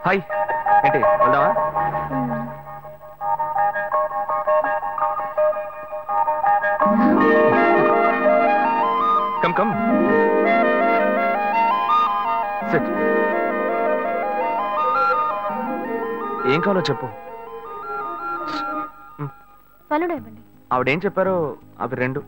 Hi ఏంటి వెళ్దామా? Come come set. ఏం కావాలో చెప్పు. ఆవిడేం చెప్పారో అవి రెండు.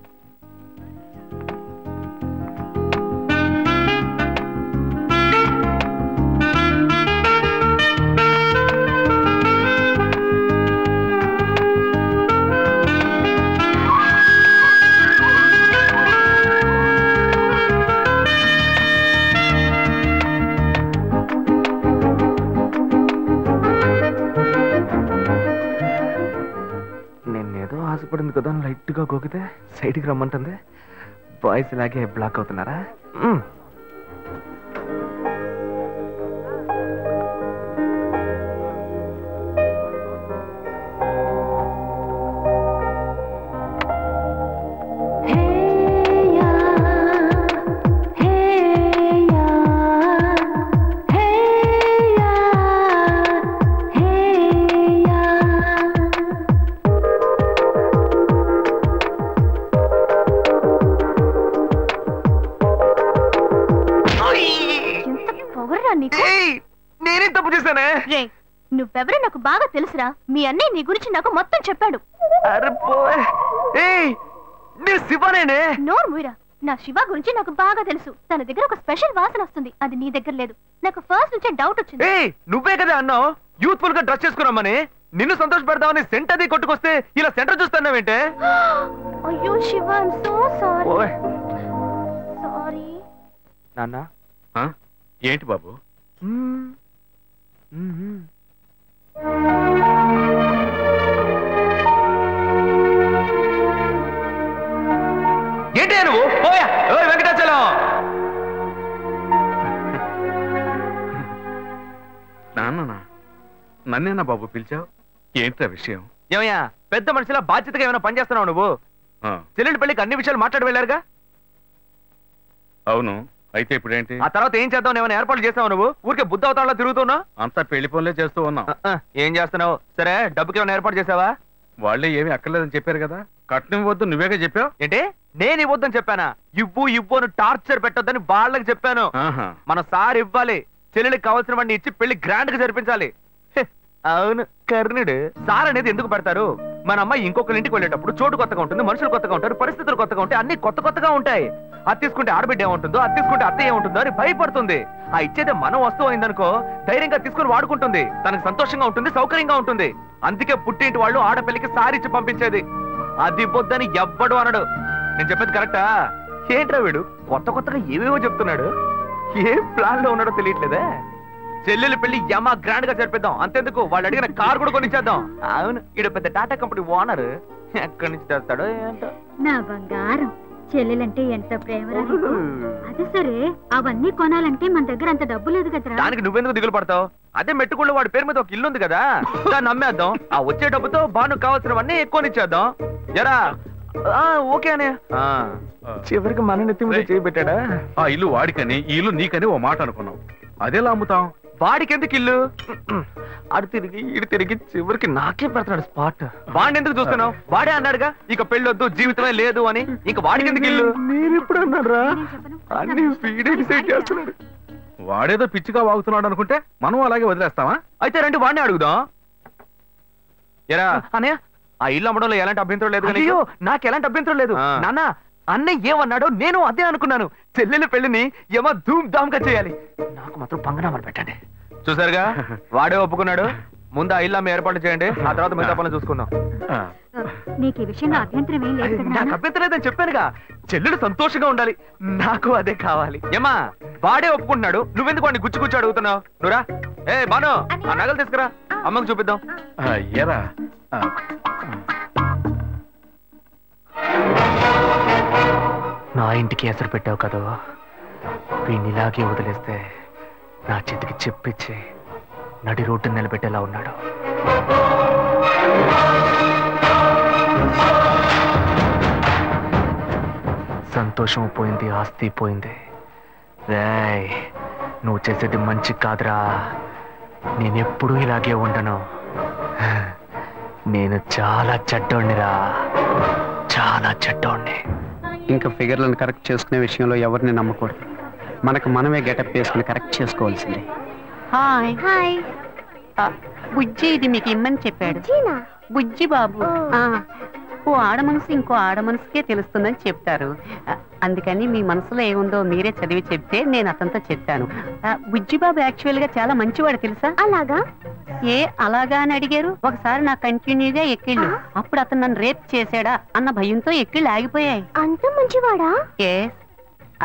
ఆశపడింది కదా, లైట్ గా గోకితే సైడ్కి రమ్మంటుంది. బాయ్స్ ఇలాగే బ్లాక్ అవుతున్నారా? నేనేం తప్పు చేశానే? నువ్వెవరో నాకు బాగా తెలుసురా. మీ అన్నయ్య నీ గురించి నాకు మొత్తం చెప్పాడు. శివనేనే. నోరు మూయరా. నా శివ గురించి నాకు బాగా తెలుసు. తన దగ్గర ఒక స్పెషల్ వాసన వస్తుంది, అది నీ దగ్గర లేదు. నాకు ఫస్ట్ నుంచే డౌట్ వచ్చింది. నువ్వే కదా అన్నావు యూత్ఫుల్ గా డ్రెస్ చేసుకున్నామని. నిన్ను సంతోష పెడదామని సెంట్ అది కొట్టుకొస్తే ఇలా సెంటర్ చూస్తున్నావేంటే? అయ్యో Shiva, I am so sorry. Sorry నాన్న. ఏంటి బాబు? ఏంటి నువ్వు? వెంకటాచలం. నాన్న నన్నేనా బాబు పిలిచావు? ఏంట్రా విషయం? ఏమయ్యా పెద్ద మనిషిలా బాధ్యతగా ఏమైనా పనిచేస్తున్నావు నువ్వు? చెల్లెండి పెళ్లికి అన్ని విషయాలు మాట్లాడి వెళ్ళారుగా? అవును, అయితే ఇప్పుడేంటి? ఆ తర్వాత ఏం చేద్దాం? ఏమైనా ఏర్పాట్లు చేస్తావు నువ్వు? ఊరికే బుద్ధ అవతారంలో తిరుగుతున్నా? అంతా పెళ్లి పనులే చేస్తూ ఉన్నాం. ఏం చేస్తున్నావు? సరే డబ్బుకి ఏమైనా ఏర్పాటు చేసావా? వాళ్ళే ఏమీ అక్కర్లేదని చెప్పారు కదా. కట్నం ఇవ్వద్దు నువ్వేగా చెప్పావు. ఏంటి నేను ఇవ్వద్దని చెప్పానా? ఇవ్వు అని టార్చర్ పెట్టొద్దని వాళ్ళకి చెప్పాను. మన సార్ ఇవ్వాలి. చెల్లెలికి కావాల్సిన వాడిని ఇచ్చి పెళ్లి గ్రాండ్ గా జరిపించాలి. అవును కర్ణుడు. సార్ అనేది ఎందుకు పెడతారు? మన అమ్మాయి ఇంకొకరి ఇంటికి వెళ్ళేటప్పుడు చోటు కొత్తగా ఉంటుంది, మనుషులు కొత్తగా ఉంటారు, పరిస్థితులు కొత్తగా ఉంటాయి, అన్ని కొత్తగా ఉంటాయి. అది తీసుకుంటే ఆడబిడ్డ ఏముంటుందో, అది తీసుకుంటే అత్త ఏముంటుందో అని భయపడుతుంది. ఆ ఇచ్చేదే మనం వస్తువు అయిందనుకో ధైర్యంగా తీసుకుని వాడుకుంటుంది. తనకు సంతోషంగా ఉంటుంది, సౌకర్యంగా ఉంటుంది. అందుకే పుట్టింటి వాళ్ళు ఆడపిల్లకి సారిచ్చి పంపించేది. అది ఇవ్వొద్దని ఎవ్వడు అనడు. నేను చెప్పేది కరెక్టా? ఏంట్రా వీడు కొత్తగా ఏవేవో చెప్తున్నాడు. ఏం ప్లాన్ లో ఉన్నాడో తెలియట్లేదే. చెల్లెలు పెళ్లి యమా గ్రాండ్ గా జరిపిద్దాం. అంతెందుకు వాళ్ళు అడిగిన కార్ కూడా కొనిచ్చేద్దాం. అవును, ఈడ పెద్ద టాటా కంపెనీ ఓనర్. ఎక్కడి నుంచి తెస్తాడో ఏంటో. నా బంగారం, చెల్లెలంటే ఎంత ప్రేమ. అదే సరే, అవన్నీ కొనాలంటే మన దగ్గర అంత డబ్బు లేదు కదరా. దానికి నువ్వెందుకు దిగులు పడతావు? అదే మెట్టుకుళ్ళు వాడి పేరు మీద ఒక ఇల్లు ఉంది కదా, దాన్ని అమ్మేద్దాం. ఆ వచ్చే డబ్బుతో బాను కావాల్సినవన్నీ ఎక్కువనిచ్చేద్దాం. ఎరా ఓకే అనే. చివరికి మన నెత్తి మీద చేయబెట్టాడా? ఆ ఇల్లు వాడికని, ఈ ఇల్లు నీకని ఓ మాట అనుకున్నాం. అదేలా అమ్ముతాం? వాడికి ఎందుకు ఇల్లు? అడు తిరిగి ఇడు తిరిగి చివరికి నాకే పెడతాడు స్పాట్. వాడిని ఎందుకు చూస్తున్నావు? వాడే అన్నాడుగా ఇక పెళ్ళొద్దు జీవితమే లేదు అని. ఇంక వాడికి ఎందుకు ఇల్లు? నేను ఇప్పుడు అన్నారా? అన్ని వీడే డిసైడ్ చేస్తున్నాడు. వాడేదో పిచ్చిగా వాగుతున్నాడు అనుకుంటే మనం అలాగే వదిలేస్తావా? అయితే రండి వాడిని అడుగుదాం. ఎరా అనే ఆ ఇల్లు అమ్మడంలో ఎలాంటి అభ్యంతరం లేదు. అయ్యో నాకు ఎలాంటి అభ్యంతరం లేదు నాన్న. అన్నయ్య ఏమన్నాడో నేను అదే అనుకున్నాను. చెల్లెల పెళ్లిని ఏమో ధూమ్ ధామ్ గా చేయాలి. నాకు మాత్రం పంగనామాలు పెట్టండి. చూసారుగా వాడే ఒప్పుకున్నాడు. ముందు ఆ ఇల్లు ఏర్పాటు చేయండి, ఆ తర్వాత మిగతా పనులు చూసుకుందాం. నీకు ఈ విషయంలో అభ్యంతరం ఏం లేదు? నాకు అభ్యంతరం లేదని చెప్పానుగా. చెల్లెలు సంతోషంగా ఉండాలి, నాకు అదే కావాలి. ఏమా వాడే ఒప్పుకుంటున్నాడు, నువ్వెందుకు వాడిని గుచ్చి అడుగుతున్నావు? నువ్వురా. బాను ఆ నగలు తీసుకురా, అమ్మకు చూపిద్దాం. ఏరా నా ఇంటికి ఎసరు పెట్టావు కదా, వీడిని ఇలాగే వదిలేస్తే నా చేతికి చెప్పిచ్చి నడి రోడ్డు నిలబెట్టేలా ఉన్నాడు. సంతోషం పోయింది, ఆస్తి పోయింది. రేయ్ నువ్వు చేసేది మంచి కాదురా. నేనెప్పుడూ ఇలాగే ఉండను. నేను చాలా చెడ్డోణ్ణిరా, చాలా చెడ్డోణ్ణి. ఇంకా ఫిగర్లను కరెక్ట్ చేసుకునే విషయంలో ఎవరిని నమ్మకూడదు. మనకు మనమే గెటప్ వేసుకుని కరెక్ట్ చేసుకోవాల్సిందే. Hi hi. బుజ్జి ఇది మీకు ఇమ్మని చెప్పాడు. బుజ్జి బాబు. ఓ ఆడ మనసు ఇంకో ఆడ మనసుకే తెలుస్తుందని చెప్తారు. అందుకని మీ మనసులో ఏముందో మీరే చదివి చెప్తే నేను అతనితో చెప్తాను. బుజ్జి బాబు యాక్చువల్ గా చాలా మంచివాడు తెలుసా? అలాగా? ఏ అలాగా అని అడిగారు? ఒకసారి నా కంటిన్యూగా ఎక్కిళ్ళు, అప్పుడు అతను నన్ను రేప్ చేశాడా అన్న భయంతో ఎక్కిళ్ళు ఆగిపోయాయి. అంత మంచివాడా? ఏ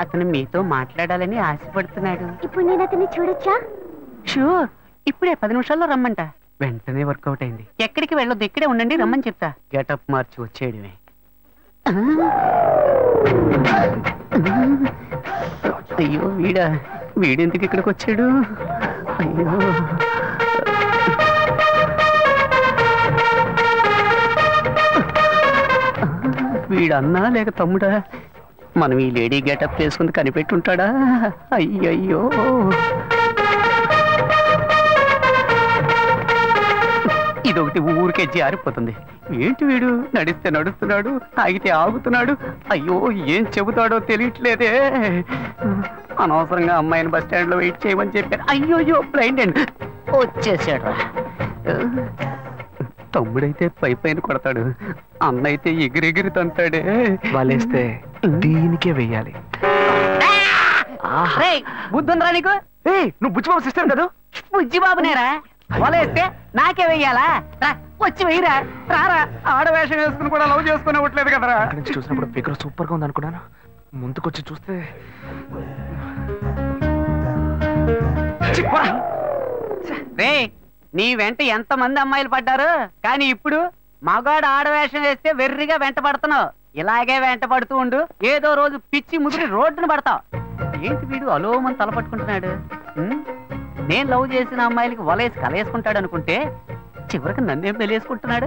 అతను మీతో మాట్లాడాలని ఆశపడుతున్నాడు. ఇప్పుడు నేను అతన్ని చూడొచ్చా? షూర్, ఇప్పుడే 10 నిమిషాల్లో రమ్మంట. వెంటనే వర్కౌట్ అయింది. ఎక్కడికి వెళ్ళొద్దు, ఇక్కడే ఉండండి, రమ్మని చెప్తా. గెటప్ మార్చి వచ్చేయడమే. అయ్యో వీడెందుకు ఇక్కడికి వచ్చాడు? అయ్యో వీడన్నా లేక తమ్ముడా? మనం ఈ లేడీ గెటప్ చేసుకుని కనిపెట్టుంటాడా? అయ్యయ్యో ఇదొకటి ఊరికే జారిపోతుంది. ఏంటి వీడు నడిస్తే నడుస్తున్నాడు, ఆగితే ఆగుతున్నాడు. అయ్యో ఏం చెబుతాడో తెలియట్లేదే. అనవసరంగా అమ్మాయిని బస్ స్టాండ్ లో వెయిట్ చేయమని చెప్పారు. అయ్యోయ్యో బ్లైండ్ అండ్ వచ్చేసాడు. తమ్ముడైతే పైన కొడతాడు, అన్నైతే ఎగిరెగిరి తంతాడే. వాళ్ళేస్తే దీనికే వెయ్యాలి. బుద్ధుందిరా నీకు? నువ్వు బుచ్చిబాబు సిస్టర్ కదా? బుజ్జిబాబునేరా వలేస్తే నాకే వెయ్యాలా? వచ్చి వెయ్యరా, రారా. ఆడవేషం వేసుకుని కూడా లవ్ చేసుకుని ఇవ్వట్లేదు కదరా. అక్కడి నుంచి చూసినప్పుడు ఫిగర్ సూపర్ గా ఉంది అనుకున్నాను. ముందుకొచ్చి చూస్తే రే నీ వెంట ఎంత మంది అమ్మాయిలు పడ్డారు, కానీ ఇప్పుడు మగాడు ఆడవేషం వేస్తే వెర్రిగా వెంట పడుతున్నావు. ఇలాగే వెంట పడుతూ ఉండు, ఏదో రోజు పిచ్చి ముదిరి రోడ్డును పడతావు. ఏంటి వీడు అలోమని తలపట్టుకుంటున్నాడు? నేను లవ్ చేసిన అమ్మాయిలకి వలేసి కలేసుకుంటాడు అనుకుంటే చివరికి నన్నేం తెలియసుకుంటున్నాడు.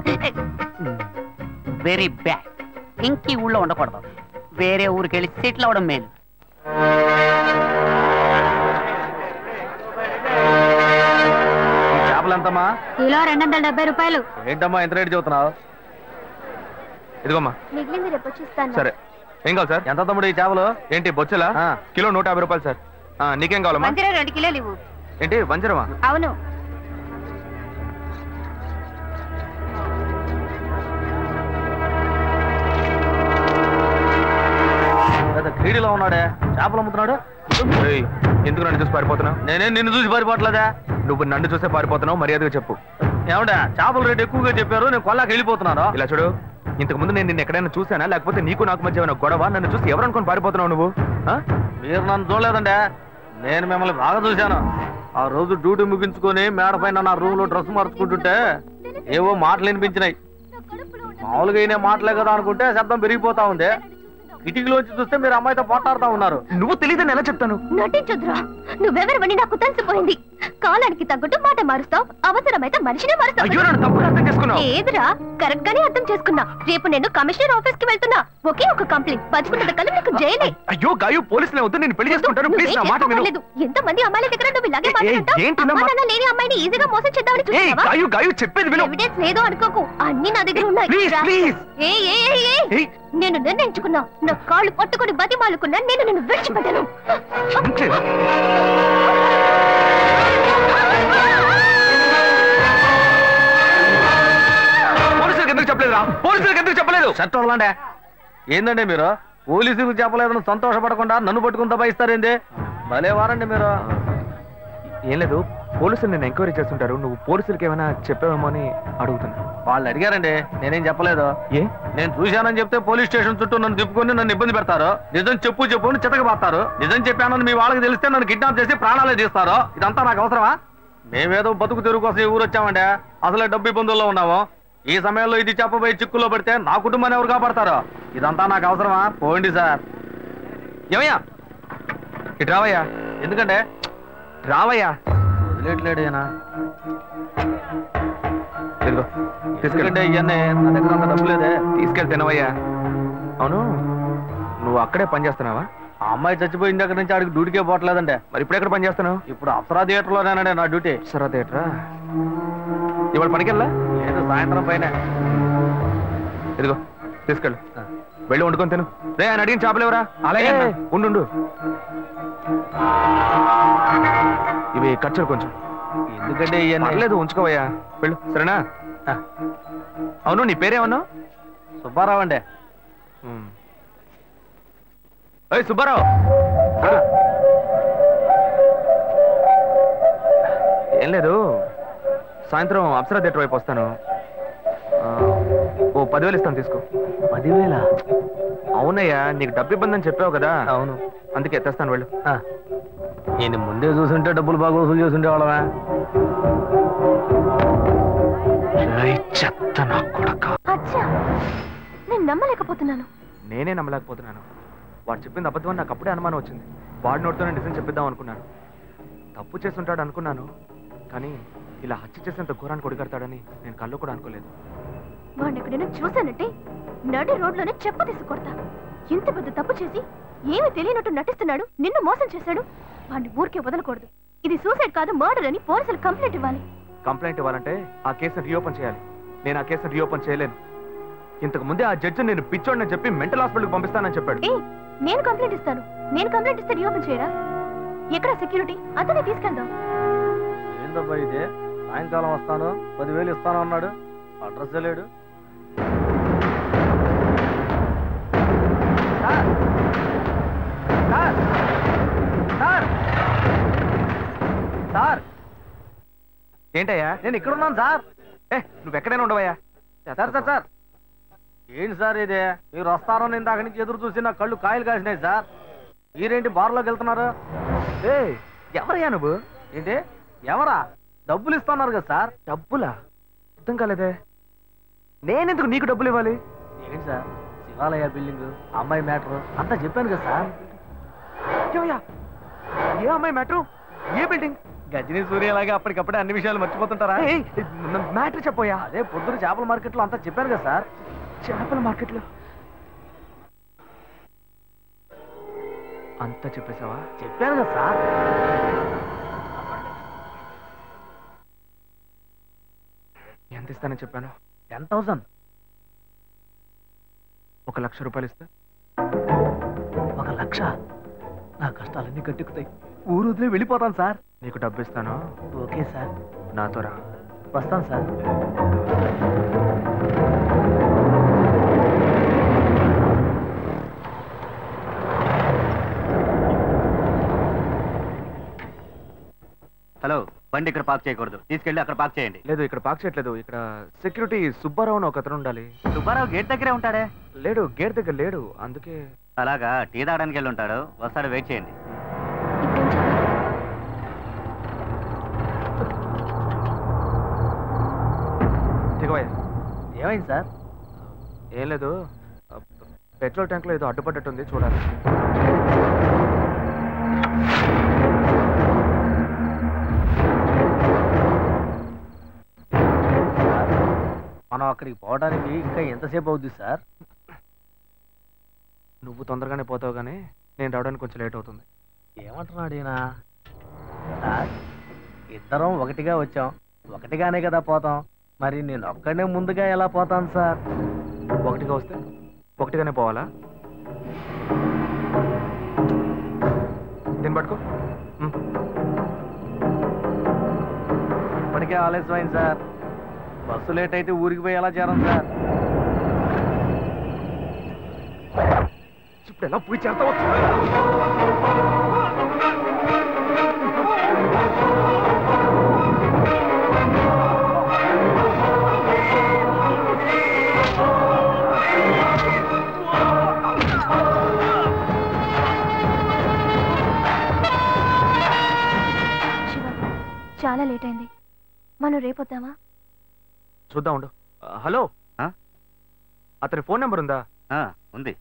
Very bad. ఇంక ఈ ఊళ్ళో ఉండకూడదు, వేరే ఊరికి వెళ్ళి సెటిల్ అవడం మేలు. చేపలంతమ్మా? కిలో 270 రూపాయలు. ఏంటమ్మా ఎంత రేటు చెబుతున్నావు? ఇదిగోమ్మా. మిగిలింది రేపు వచ్చిస్తాను. సరే ఏం కావాలి సార్? ఎంత తమ్ముడు ఈ చేపలు? ఏంటి బొచ్చులా? కిలో 150 రూపాయలు సార్. నీకేం కావాలమ్మా? 2 కిలోలు ఇవ్వు. ఏంటి వంజరమా? అవును. క్రీడలో ఉన్నాడే, చేపలు అమ్ముతున్నాడు. ఎందుకు నన్ను చూసి పారిపోతున్నావు? నేనే నిన్ను చూసి పారిపోవట్లేదా? నువ్వు నన్ను చూసే పారిపోతున్నావు, మర్యాదగా చెప్పు. ఏమంటే చేపల రేటు ఎక్కువగా చెప్పారు, నేను కొల్లాకి వెళ్ళిపోతున్నాను. ఇలా చూడు, ఇంతకు ముందు నేను నిన్ను ఎక్కడైనా చూసానా, లేకపోతే నీకు నాకు మధ్య ఏమైనా గొడవ? నన్ను చూసి ఎవరు అనుకుని పారిపోతున్నావు నువ్వు? మీరు నన్ను చూడలేదండి, నేను మిమ్మల్ని బాగా చూశాను. ఆ రోజు డ్యూటీ ముగించుకొని మేడ పైన నా రూమ్ లో డ్రెస్ మార్చుకుంటుంటే ఏవో మాటలు వినిపించినాయి. మామూలుగా అయినా మాటలే కదా అనుకుంటే శబ్దం పెరిగిపోతా ఉంది. కిటికీలోంచి చూస్తే మీరు అమ్మాయితో పోట్లాడుతూ ఉన్నారు. నువ్వు తెలియదని ఎలా చెప్తాను? నటించొద్దురా, నువ్వెవరివని నాకు తెలిసిపోయింది. కాలానికి తగ్గట్టు మాట మారుస్తావు, అవసరమైతే మనిషినే మారుస్తావు. అయ్యో నన్ను తప్పుగా అర్థం చేసుకున్నావు. ఏదిరా, కరెక్ట్ గానే అర్థం చేసుకున్నా. రేపు నేను కమిషనర్ ఆఫీస్ కి వెళ్తున్నా. ఒకే ఒక కంప్లైంట్, 11 కల్లా నీకు జైలే. అయ్యో గాయు, పోలీసులే వద్దు, నేను పెళ్లి చేసుకుంటాను. ప్లీజ్ నా మాట విను. ఎంత మంది అమ్మాయిల దగ్గర నువ్వు ఇలాగే మాట్లాడుతావు? లేని అమ్మాయిని ఈజీగా మోసం చేద్దామని చూస్తావా? గాయు గాయు చెప్పేది విను. ఎవిడెన్స్ లేదు అనుకోకు, అన్ని నా దగ్గర ఉన్నాయి. నేను నిర్ణయించుకున్నా, నా కాళ్ళు పట్టుకుని బతిమాలుకున్నా, నేను నిన్ను విడిచిపెట్టాను. పోలీసులకు ఎందుకు చెప్పలేదురా? పోలీసులకు ఎందుకు చెప్పలేదు? షర్ట్ వదలండి. ఏందండి మీరు పోలీసులకు చెప్పలేదని సంతోషపడకుండా నన్ను పట్టుకుని దబాయిస్తారేంది? భలేవారండి మీరు. ఏం లేదు, పోలీసులు నేను ఎంక్వైరీ చేస్తుంటారు. నువ్వు పోలీసులకి ఏమైనా చెప్పావేమో అని అడుగుతున్నా. వాళ్ళు అడిగారండి, నేనేం చెప్పలేదు. ఏ? నేను చూశానని చెప్తే పోలీస్ స్టేషన్ చుట్టూ నన్ను తిప్పుకొని నన్ను ఇబ్బంది పెడతారు. నిజం చెప్పు అని చితకబాస్తారు. నిజం చెప్పానని మీ వాళ్ళకి తెలిస్తే నన్ను కిడ్నాప్ చేసి ప్రాణాలే తీస్తారు. ఇదంతా నాకు అవసరమా? మేమేదో బతుకు తెరుగు కోసం ఈ ఊరు వచ్చామండి, అసలే డబ్బు ఇబ్బందుల్లో ఉన్నాము. ఈ సమయంలో ఇది చెప్పబోయి చిక్కుల్లో పడితే నా కుటుంబాన్ని ఎవరు కాపాడతారో? ఇదంతా నాకు అవసరమా? పోండి సార్. ఏమయ్యా ఇటు రావయ్యా. ఎందుకంటే రావయ్యా. వదిలేట్లేడేనా? తీసుకెళ్ళండి. ఇవన్నీ నా దగ్గర అంత డబ్బు లేదే. తీసుకెళ్ళి తినవయ్యా. అవును, నువ్వు అక్కడే పని చేస్తున్నావా? ఆ అమ్మాయి చచ్చిపోయిన దగ్గర నుంచి ఆడికి డ్యూటీకే పోవట్లేదండి. మరి ఇప్పుడు ఎక్కడ పని చేస్తాను? ఇప్పుడు అప్సరా థియేటర్లోనేనండి నా డ్యూటీ. అప్సరా థియేటరా? ఇవాళ పనికెళ్ళా? లేదు, సాయంత్రం పైన. ఇదిగో తీసుకెళ్ళు, వెళ్ళి వండుకొని తిను. రే ఆయన అడిగిన చేపలు ఎవరా? అలాగే ఉండు, ఇవి ఖర్చులు కొంచెం. ఎందుకంటే లేదు ఉంచుకోవయ్యా, వెళ్ళు. సరేనా? అవును, నీ పేరేమన్నావు? సుబ్బారావు అండి. సుబ్బారావు, ఏం లేదు, సాయంత్రం అప్సరా థియేటర్ వైపు వస్తాను. ఓ 10,000 ఇస్తాను, తీసుకో. 10,000? అవునయ్యా, నీకు డబ్బు ఇబ్బంది అని చెప్పావు కదా. అవును, అందుకే తెస్తాను, వెళ్ళు. నేను ముందే చూసుంటే డబ్బులు బాగా వసూలు చేసుంటే వాళ్ళవా? చెత్త నా కొడక. అచ్చా, నేను నమ్మలేకపోతున్నాను. నేనే నమ్మలేకపోతున్నాను. వాడు చెప్పింది అబద్ధం అని నాకు అప్పుడే అనుమానం వచ్చింది. వాడి నోటితోనే నిజం చెప్పిద్దాం అనుకున్నాను. తప్పు చేస్తుంటాడు అనుకున్నాను, కానీ ఇలా హత్య చేసేంత ఘోరాన్ని కొడిగడతాడని నేను కళ్ళు కూడా అనుకోలేదు. వాడిని ఎక్కడైనా చూశానంటే నడి రోడ్లోనే చెప్ప తీసి కొడతా. ఇంత పెద్ద తప్పు చేసి ఏమీ తెలియనట్టు నటిస్తున్నాడు, నిన్ను మోసం చేశాడు. వాడిని ఊరికే వదలకూడదు. ఇది సూసైడ్ కాదు, మర్డర్ అని పోలీసులు కంప్లైంట్ ఇవ్వాలి. కంప్లైంట్ ఇవ్వాలంటే ఆ కేసును రీఓపెన్ చేయాలి. నేను ఆ కేసును రీఓపెన్ చేయలేను. ఇంతకు ముందే ఆ జడ్జి నేను పిచ్చోడిని చెప్పి మెంటల్ హాస్పిటల్కి పంపిస్తానని చెప్పాడు. నేను కంప్లైంట్ ఇస్తాను. నేను కంప్లైంట్ ఇస్తే రీఓపెన్ చేయరా? ఎక్కడ సెక్యూరిటీ? అతనే తీసుకెళ్దాం. ఏందబ్బా ఇది? సాయంకాలం వస్తాను, 10,000 ఇస్తాను అన్నాడు, అడ్రస్ లేడు. సార్, ఏంటయ్యా? నేను ఇక్కడ ఉన్నాను సార్. నువ్వు ఎక్కడైనా ఉండవయ్యా? సార్ ఏంటి సార్ ఇది? మీరు వస్తారో నేను దాకా నుంచి ఎదురు చూసి నా కళ్ళు కాయలు కాసినాయి సార్. మీరేంటి బార్లోకి వెళ్తున్నారు? ఎవరయ్యా నువ్వు? ఏంటి ఎవరా? డబ్బులు ఇస్తున్నారు కదా సార్. డబ్బులా? అర్థం కాలేదే. నేనెందుకు నీకు డబ్బులు ఇవ్వాలి? ఏంటి సార్, శివాలయ బిల్డింగ్, అమ్మాయి మ్యాటర్ అంతా చెప్పాను కదా సార్. ఏ అమ్మాయి మ్యాటర్? ఏ బిల్డింగ్? గజనీ సూర్యలాగా అప్పటికప్పుడే అన్ని విషయాలు మర్చిపోతుంటారా? మ్యాటర్ చెప్పోయా. అదే పొద్దున చేపల మార్కెట్లో అంతా చెప్పాను కదా సార్. చేపల మార్కెట్లో అంతా చెప్పేశావా? చెప్పాను కదా సార్. ఎంత ఇస్తానని చెప్పాను? 10,000. 1,00,000 రూపాయలు ఇస్తా. 1,00,000? నా కష్టాలన్నీ గట్టెక్కుతాయి. ఊరు వదిలే వెళ్ళిపోతాను సార్. నీకు డబ్బు ఇస్తాను. Okay sir. నాతో రా. వస్తాను సార్. హలో, బండి ఇక్కడ పార్క్ చేయకూడదు, తీసుకెళ్ళి అక్కడ పార్క్ చేయండి. లేదు, ఇక్కడ పార్క్ చేయట్లేదు. ఇక్కడ సెక్యూరిటీ సుబ్బారావు అని ఒక అతను ఉండాలి. సుబ్బారావు గేట్ దగ్గరే ఉంటాడే. లేడు, గేట్ దగ్గర లేడు, అందుకే. అలాగా, టీ తాగడానికి వెళ్ళి ఉంటాడు, వస్తాడు, వెయిట్ చేయండి. దిగవయ్యా. ఏమైంది సార్? ఏం లేదు, పెట్రోల్ ట్యాంక్ లో ఏదో అడ్డుపడ్డట్టుంది, చూడాలి. మనం అక్కడికి పోవడానికి ఇంకా ఎంతసేపు అవుద్ది సార్? నువ్వు తొందరగానే పోతావు, కానీ నేను రావడానికి కొంచెం లేట్ అవుతుంది. ఏమంటున్నాడు ఈయన? సార్, ఇద్దరం ఒకటిగా వచ్చాం, ఒకటిగానే కదా పోతాం. మరి నేను ఒక్కడే ముందుగా ఎలా పోతాను సార్? ఒకటిగా వస్తే ఒకటిగానే పోవాలా? దీన్ని పట్టుకో. ఇప్పటికే ఆలస్యమైంది సార్. బస్సు లేట్ అయితే ఊరికి పోయి ఎలా చేరం సార్? ఇప్పుడు ఎలా పోయి చేరతావు? చాలా లేట్ అయింది, మనం రేపొద్దామా? చూద్దాం, ఉండు. హలో, అతని ఫోన్ నెంబర్ ఉందా? ఉంది.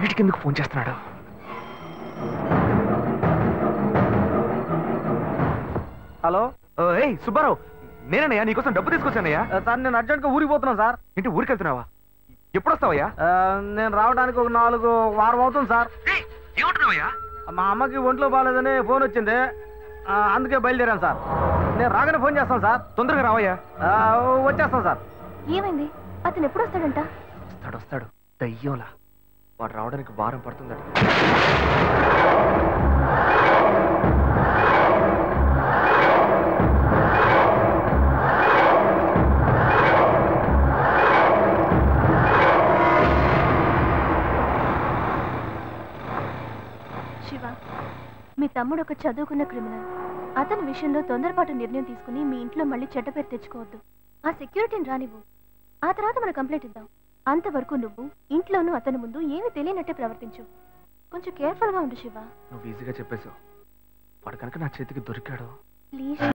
వీటికి ఎందుకు ఫోన్ చేస్తున్నాడు? హలో ఏయ్ సుబ్బారావు, నేనయ్యా నీకోసం డబ్బు తీసుకొచ్చానయ్యా. సార్ నేను అర్జెంట్గా ఊరికి పోతున్నాను సార్. ఇంటి ఊరికి వెళ్తున్నావా? ఎప్పుడు వస్తావయ్యా? నేను రావడానికి ఒక 4 వారం అవుతుంది సార్. ఏమంటున్నావయ్యా? మా అమ్మకి ఒంట్లో బాగాలేదని ఫోన్ వచ్చింది, అందుకే బయలుదేరాను సార్. నేను రాగానే ఫోన్ చేస్తాను సార్. తొందరగా రావయ్యా. వచ్చేస్తాను సార్. ఏమైంది? అతను ఎప్పుడు వస్తాడంట? వస్తాడు దయ్యంలా. వాడు రావడానికి వారం పడుతుందట. శివ, మీ తమ్ముడు ఒక చదువుకున్న క్రిమినల్. అతని విషయంలో తొందరపాటు నిర్ణయం తీసుకుని మీ ఇంట్లో మళ్ళీ చెడ్డ పేరు తెచ్చుకోవద్దు. ఆ సెక్యూరిటీని రానివ్వు, ఆ తర్వాత మనం కంప్లైంట్ ఇద్దాం. అంతవరకు నువ్వు ఇంట్లోనూ అతని ముందు ఏమీ తెలియనట్టే ప్రవర్తించు. కొంచెం కేర్ఫుల్ గా ఉండు శివ. నువ్వు ఈజీగా చెప్పేశావు. వాడు కనుక నా చేతికి దొరికాడు. ప్లీజ్